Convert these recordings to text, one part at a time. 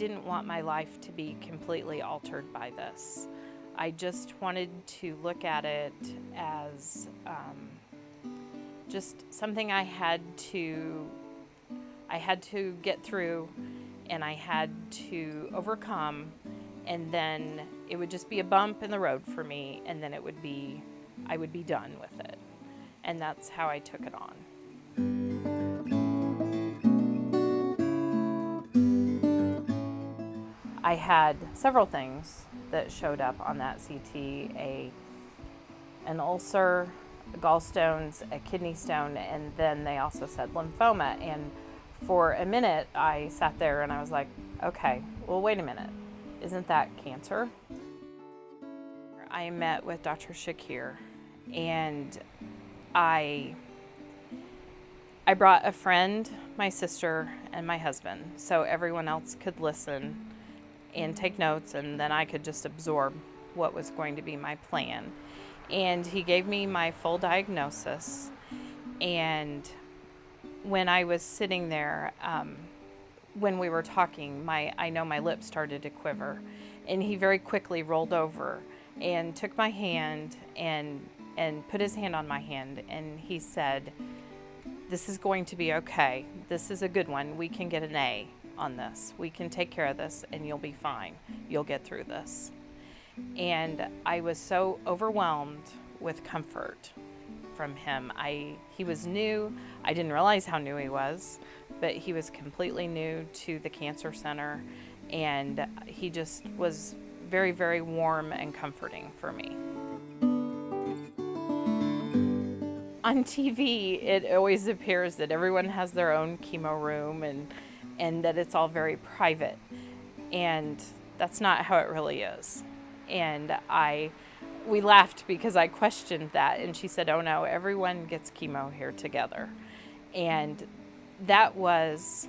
didn't want my life to be completely altered by this. I just wanted to look at it as just something I had to get through, and I had to overcome, and then it would just be a bump in the road for me, and then I would be done with it. And that's how I took it on. I had several things that showed up on that CT, an ulcer, gallstones, a kidney stone, and then they also said lymphoma. And for a minute, I sat there and I was like, okay, well, wait a minute. Isn't that cancer? I met with Dr. Shakir, and I brought a friend, my sister, and my husband, so everyone else could listen and take notes, and then I could just absorb what was going to be my plan. And he gave me my full diagnosis, and when I was sitting there, when we were talking, I know my lips started to quiver, and he very quickly rolled over and took my hand and put his hand on my hand, and he said, "This is going to be okay. This is a good one. We can get an A on this. We can take care of this, and you'll be fine. You'll get through this." And I was so overwhelmed with comfort from him. He was new. I didn't realize how new he was, but he was completely new to the cancer center, and he just was very, very warm and comforting for me. On TV, it always appears that everyone has their own chemo room and that it's all very private. And that's not how it really is. And we laughed because I questioned that, and she said, "Oh no, everyone gets chemo here together." And that was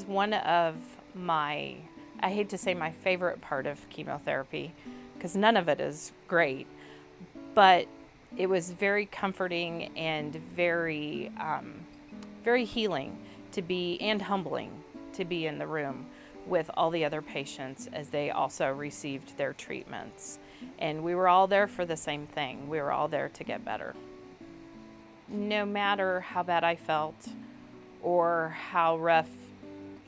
one of my, I hate to say my favorite part of chemotherapy, because none of it is great, but it was very comforting and very, very healing to be, and humbling to be in the room with all the other patients as they also received their treatments. And we were all there for the same thing. We were all there to get better. No matter how bad I felt or how rough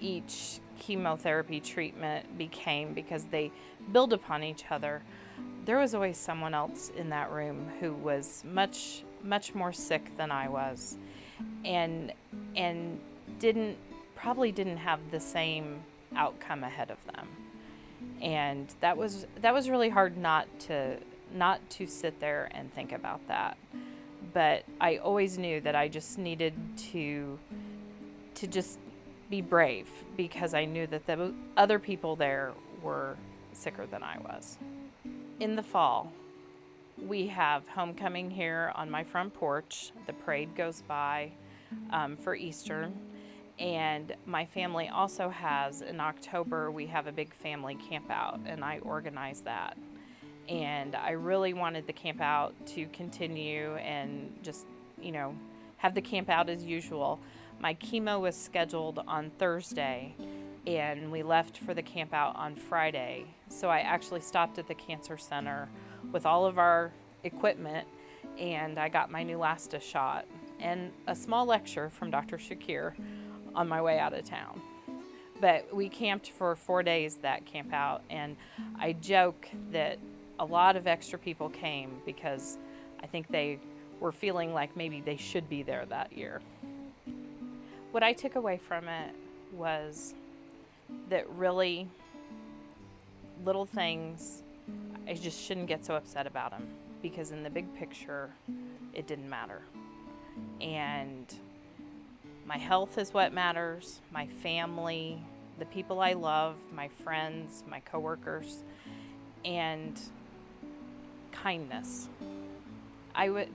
each chemotherapy treatment became, because they build upon each other, there was always someone else in that room who was much, much more sick than I was, and probably didn't have the same outcome ahead of them. And that was really hard not to sit there and think about that. But I always knew that I just needed to just be brave, because I knew that the other people there were sicker than I was. In the fall, we have homecoming here on my front porch. The parade goes by for Easter. And my family also has, in October, we have a big family camp out, and I organize that. And I really wanted the camp out to continue and just, have the camp out as usual. My chemo was scheduled on Thursday, and we left for the camp out on Friday. So I actually stopped at the cancer center with all of our equipment, and I got my Neulasta shot and a small lecture from Dr. Shakir on my way out of town. But we camped for 4 days that camp out, and I joke that a lot of extra people came because I think they were feeling like maybe they should be there that year. What I took away from it was that really little things, I just shouldn't get so upset about them, because in the big picture, it didn't matter. And my health is what matters, my family, the people I love, my friends, my coworkers, and kindness.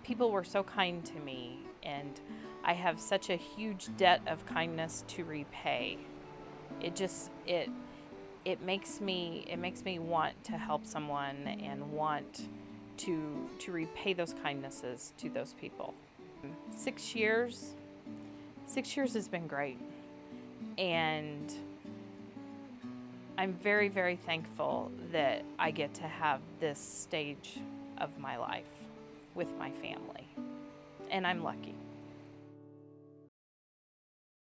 People were so kind to me, and I have such a huge debt of kindness to repay. It makes me want to help someone and want to repay those kindnesses to those people. 6 years has been great, and I'm very, very thankful that I get to have this stage of my life with my family. And I'm lucky.